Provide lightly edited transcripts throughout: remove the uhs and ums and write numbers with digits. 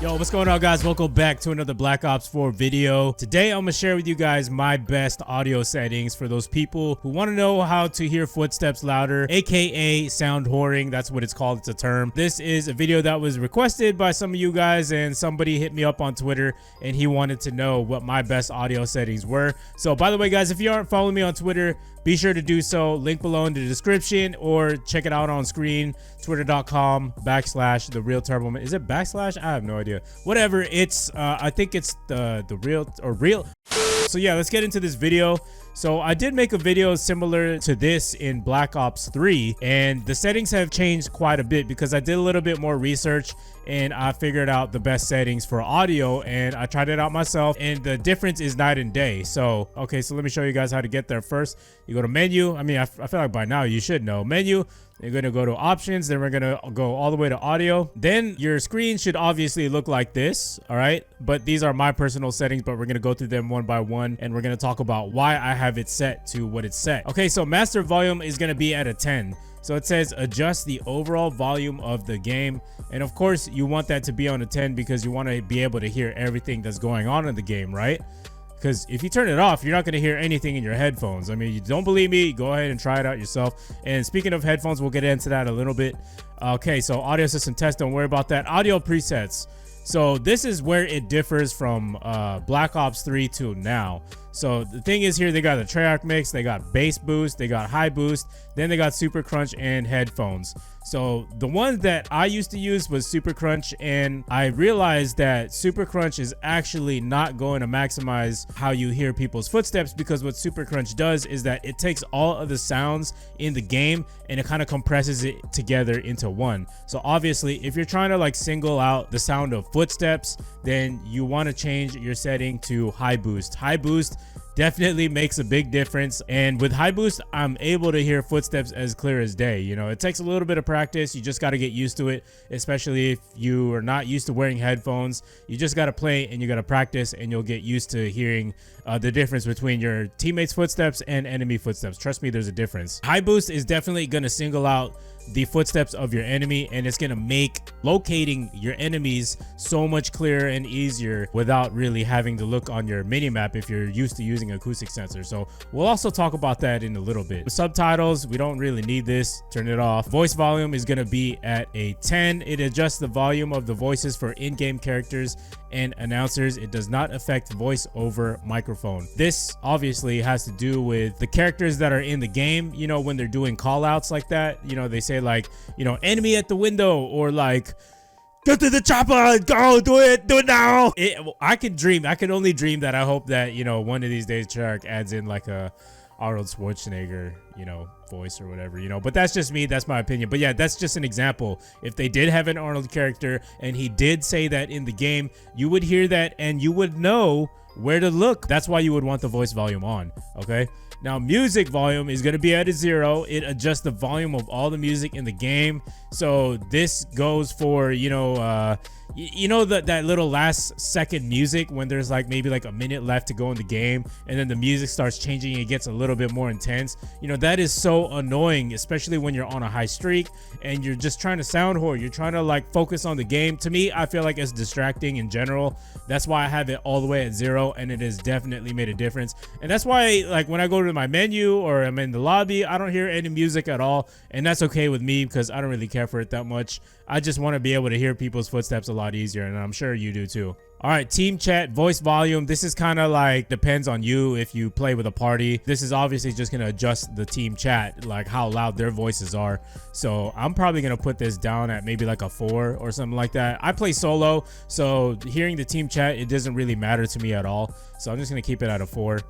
Yo, what's going on, guys? Welcome back to another Black Ops 4 video. Today I'm gonna share with you guys my best audio settings for those people who want to know how to hear footsteps louder, aka sound whoring. That's what it's called. It's a term. This is a video that was requested by some of you guys, and somebody hit me up on Twitter and he wanted to know what my best audio settings were. So by the way, guys, if you aren't following me on Twitter, be sure to do so. Link below in the description, or check it out on screen, twitter.com/TheRealTurboman. Is it backslash? I have no idea. Whatever. It's I think it's the real. So yeah, let's get into this video. So I did make a video similar to this in Black Ops 3, and the settings have changed quite a bit because I did a little bit more research and I figured out the best settings for audio, and I tried it out myself, and the difference is night and day. So okay, so let me show you guys how to get there. First, you go to menu. I mean, I feel like by now you should know. Menu. You're going to go to options, then we're going to go all the way to audio. Then your screen should obviously look like this, all right? But these are my personal settings, but we're going to go through them one by one, and we're going to talk about why I have it set to what it's set. Okay, so master volume is going to be at a 10. So it says adjust the overall volume of the game. And of course, you want that to be on a 10 because you want to be able to hear everything that's going on in the game, right? Because if you turn it off, you're not going to hear anything in your headphones. I mean, you don't believe me, go ahead and try it out yourself. And speaking of headphones, we'll get into that a little bit. Okay, so audio system test, don't worry about that. Audio presets. So this is where it differs from Black Ops 3 to now. So the thing is, here they got the Treyarch mix, they got bass boost, they got high boost, then they got super crunch and headphones. So the one that I used to use was super crunch, and I realized that super crunch is actually not going to maximize how you hear people's footsteps, because what super crunch does is that it takes all of the sounds in the game and it kind of compresses it together into one. So obviously, if you're trying to like single out the sound of footsteps, then you want to change your setting to high boost. High boost definitely makes a big difference, and with high boost I'm able to hear footsteps as clear as day. You know, it takes a little bit of practice. You just got to get used to it, especially if you are not used to wearing headphones. You just got to play and you got to practice, and you'll get used to hearing the difference between your teammates' footsteps and enemy footsteps. Trust me, there's a difference. High boost is definitely going to single out the footsteps of your enemy, and it's going to make locating your enemies so much clearer and easier without really having to look on your mini map if you're used to using acoustic sensor. So we'll also talk about that in a little bit. With subtitles, we don't really need this. Turn it off. Voice volume is going to be at a 10. It adjusts the volume of the voices for in-game characters and announcers. It does not affect voice over microphone. This obviously has to do with the characters that are in the game. You know, when they're doing call outs like that, you know, they say like, you know, enemy at the window, or like, get to the chopper, go, do it now. I can only dream that I hope that, you know, one of these days Treyarch adds in like a Arnold Schwarzenegger, you know, voice or whatever, you know. But that's just me, that's my opinion. But yeah, that's just an example. If they did have an Arnold character and he did say that in the game, you would hear that and you would know where to look. That's why you would want the voice volume on. Okay, now music volume is going to be at a 0. It adjusts the volume of all the music in the game. So this goes for, you know, that little last second music when there's like maybe like a minute left to go in the game, and then the music starts changing and it gets a little bit more intense. You know, that is so annoying, especially when you're on a high streak and you're just trying to sound whore. You're trying to like focus on the game. To me, I feel like it's distracting in general. That's why I have it all the way at 0, and it has definitely made a difference. And that's why, like, when I go to my menu or I'm in the lobby, I don't hear any music at all, and that's okay with me because I don't really care for it that much. I just want to be able to hear people's footsteps a lot easier, and I'm sure you do too. All right, team chat, voice volume. This is kind of like depends on you if you play with a party. This is obviously just going to adjust the team chat, like how loud their voices are. So I'm probably going to put this down at maybe like a 4 or something like that. I play solo, so hearing the team chat, it doesn't really matter to me at all. So I'm just going to keep it at a 4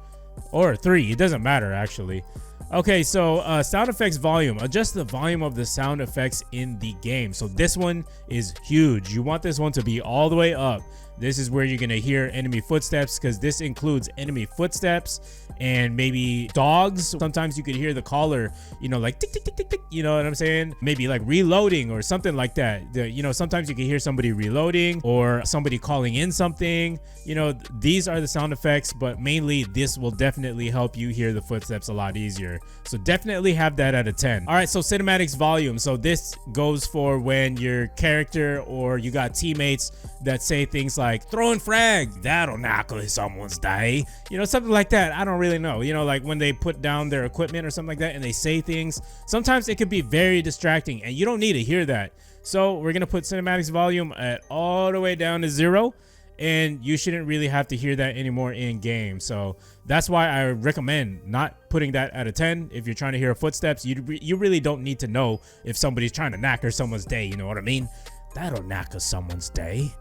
or 3. It doesn't matter actually. Okay, so sound effects volume. Adjust the volume of the sound effects in the game. So this one is huge. You want this one to be all the way up. This is where you're going to hear enemy footsteps, because this includes enemy footsteps and maybe dogs. Sometimes you could hear the caller, you know, like tick, tick, tick, tick, tick. You know what I'm saying? Maybe like reloading or something like that. You know, sometimes you can hear somebody reloading or somebody calling in something. You know, these are the sound effects, but mainly this will definitely help you hear the footsteps a lot easier. easier. So definitely have that at a 10. All right, so cinematics volume. So this goes for when your character or you got teammates that say things like throwing frag, that'll knock someone's day, you know, something like that. I don't really know, you know, like when they put down their equipment or something like that and they say things, sometimes it could be very distracting and you don't need to hear that. So we're gonna put cinematics volume at all the way down to 0, and you shouldn't really have to hear that anymore in game. So that's why I recommend not putting that at a 10. If you're trying to hear footsteps, you really don't need to know if somebody's trying to knacker someone's day, you know what I mean? That'll knacker someone's day.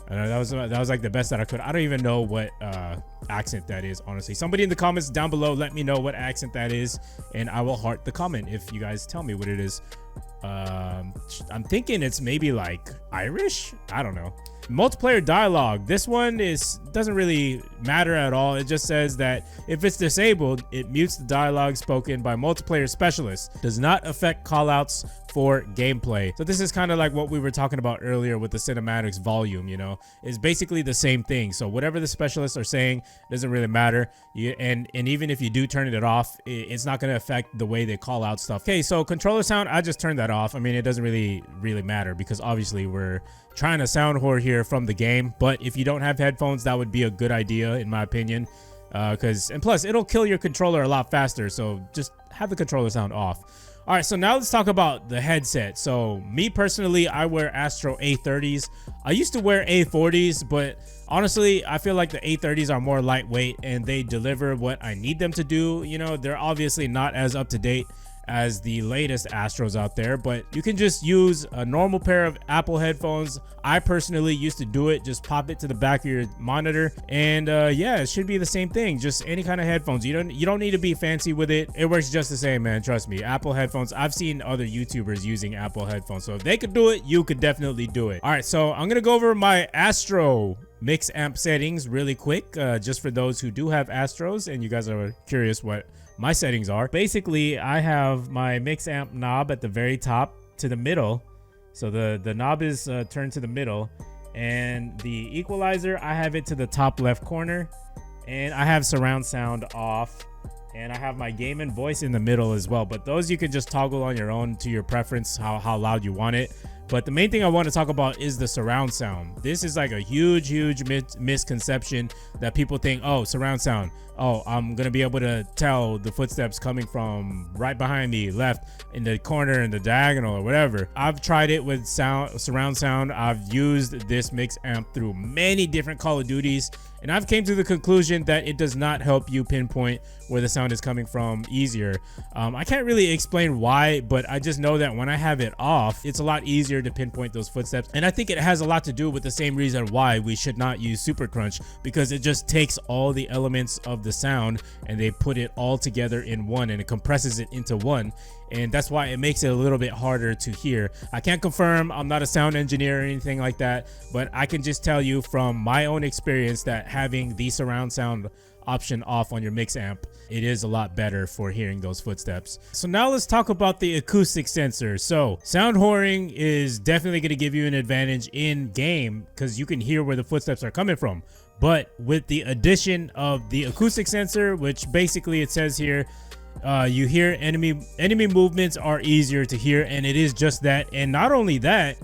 That was like the best that I could. I don't even know what accent that is, honestly. Somebody in the comments down below, let me know what accent that is, and I will heart the comment if you guys tell me what it is. I'm thinking it's maybe like Irish. I don't know. Multiplayer dialogue. This one doesn't really matter at all. It just says that if it's disabled, it mutes the dialogue spoken by multiplayer specialists. Does not affect callouts for gameplay. So this is kind of like what we were talking about earlier with the cinematics volume, you know, is basically the same thing. So whatever the specialists are saying doesn't really matter. And even if you do turn it off, it's not going to affect the way they call out stuff. Okay, so controller sound, I just turned that off. I mean, it doesn't really matter because obviously we're trying to sound whore here from the game. But if you don't have headphones, that would be a good idea in my opinion. And plus it'll kill your controller a lot faster. So just have the controller sound off. All right, so now let's talk about the headset. So me personally, I wear Astro A30s. I used to wear A40s, but honestly, I feel like the A30s are more lightweight and they deliver what I need them to do. You know, they're obviously not as up to date as the latest Astros out there, but you can just use a normal pair of Apple headphones. I personally used to do it, just pop it to the back of your monitor, and yeah, it should be the same thing. Just any kind of headphones. You don't need to be fancy with it. It works just the same, man. Trust me. Apple headphones. I've seen other YouTubers using Apple headphones, so if they could do it, you could definitely do it. All right, so I'm gonna go over my Astro mix amp settings really quick, just for those who do have Astros and you guys are curious what my settings are. Basically, I have my mix amp knob at the very top to the middle. So the knob is turned to the middle, and the equalizer, I have it to the top left corner, and I have surround sound off, and I have my game and voice in the middle as well. But those you can just toggle on your own to your preference, how loud you want it. But the main thing I want to talk about is the surround sound. This is like a huge misconception that people think, oh, surround sound, oh, I'm gonna be able to tell the footsteps coming from right behind me, left, in the corner, in the diagonal, or whatever. I've tried it with surround sound. I've used this mix amp through many different Call of Duties, and I've came to the conclusion that it does not help you pinpoint where the sound is coming from easier. I can't really explain why, but I just know that when I have it off, it's a lot easier to pinpoint those footsteps. And I think it has a lot to do with the same reason why we should not use Super Crunch, because it just takes all the elements of the sound and they put it all together in one, and it compresses it into one, and that's why it makes it a little bit harder to hear. I can't confirm, I'm not a sound engineer or anything like that, but I can just tell you from my own experience that having the surround sound option off on your mix amp, it is a lot better for hearing those footsteps. So now let's talk about the acoustic sensor. So sound whoring is definitely going to give you an advantage in game because you can hear where the footsteps are coming from. But with the addition of the acoustic sensor, which basically it says here, you hear enemy movements are easier to hear, and it is just that. And not only that,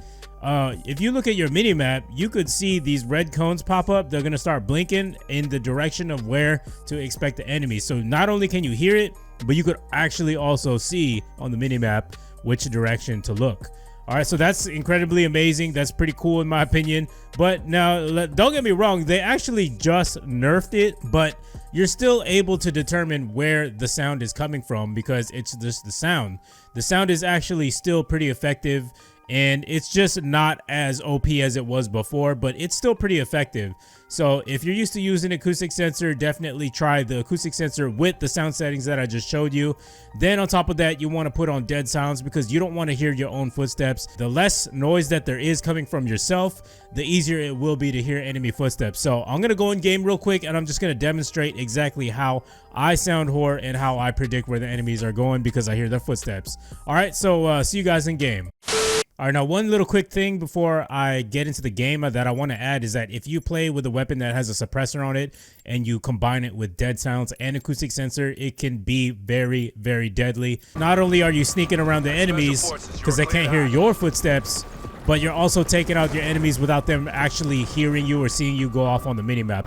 if you look at your mini map, you could see these red cones pop up. They're gonna start blinking in the direction of where to expect the enemy. So not only can you hear it, but you could actually also see on the mini map which direction to look. All right, so that's incredibly amazing. That's pretty cool in my opinion. But now, don't get me wrong, they actually just nerfed it, but you're still able to determine where the sound is coming from because it's just the sound. The sound is actually still pretty effective, and it's just not as OP as it was before, but it's still pretty effective. So if you're used to using acoustic sensor, definitely try the acoustic sensor with the sound settings that I just showed you. Then on top of that, you want to put on dead sounds because you don't want to hear your own footsteps. The less noise that there is coming from yourself, the easier it will be to hear enemy footsteps. So I'm going to go in game real quick, and I'm just going to demonstrate exactly how I sound whore and how I predict where the enemies are going because I hear their footsteps. All right, so see you guys in game. All right, now one little quick thing before I get into the game that I want to add is that if you play with a weapon that has a suppressor on it and you combine it with dead sounds and acoustic sensor, it can be very, very deadly. Not only are you sneaking around the enemies because they can't hear your footsteps, but you're also taking out your enemies without them actually hearing you or seeing you go off on the minimap.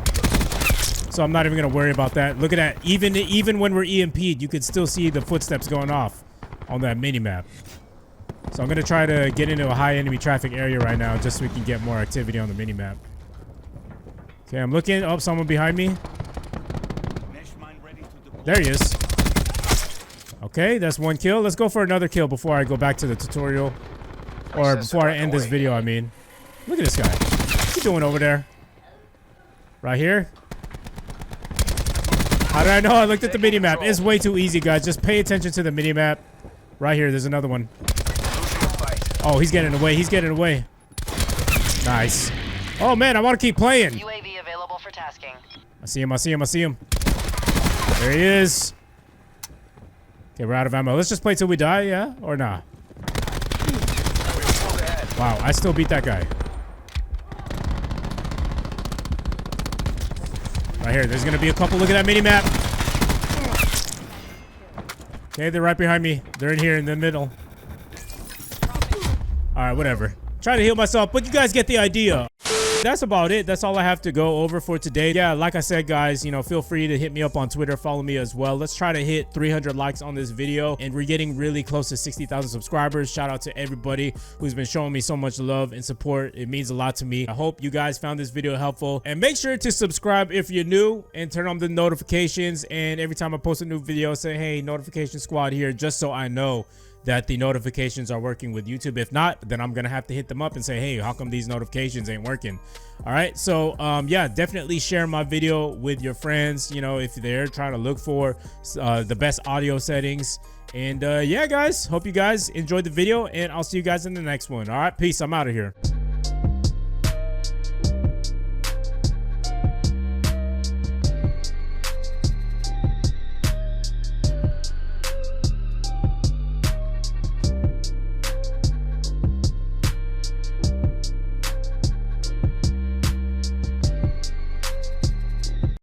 So I'm not even going to worry about that. Look at that. Even when we're EMP'd, you can still see the footsteps going off on that minimap. So I'm going to try to get into a high enemy traffic area right now just so we can get more activity on the minimap. Okay, I'm looking. Oh, someone behind me. There he is. Okay, that's one kill. Let's go for another kill before I go back to the tutorial. Or before I end this video, I mean. Look at this guy. What's he doing over there? Right here? How did I know? I looked at the minimap. It's way too easy, guys. Just pay attention to the minimap. Right here, there's another one. Oh, he's getting away. He's getting away. Nice. Oh, man, I want to keep playing. UAV available for tasking. I see him. I see him. I see him. There he is. Okay, we're out of ammo. Let's just play till we die, yeah? Or nah? Wow, I still beat that guy. Right here. There's going to be a couple. Look at that mini-map. Okay, they're right behind me. They're in here in the middle. Alright, whatever. Trying to heal myself, but you guys get the idea. That's about it. That's all I have to go over for today. Yeah, like I said, guys, you know, feel free to hit me up on Twitter. Follow me as well. Let's try to hit 300 likes on this video. And we're getting really close to 60,000 subscribers. Shout out to everybody who's been showing me so much love and support. It means a lot to me. I hope you guys found this video helpful. And make sure to subscribe if you're new and turn on the notifications. And every time I post a new video, say, hey, notification squad here, just so I know that the notifications are working with YouTube. If not, then I'm gonna have to hit them up and say, hey, how come these notifications ain't working? All right, so yeah, definitely share my video with your friends, you know, if they're trying to look for the best audio settings. And yeah, guys, hope you guys enjoyed the video, and I'll see you guys in the next one. All right, peace. I'm out of here.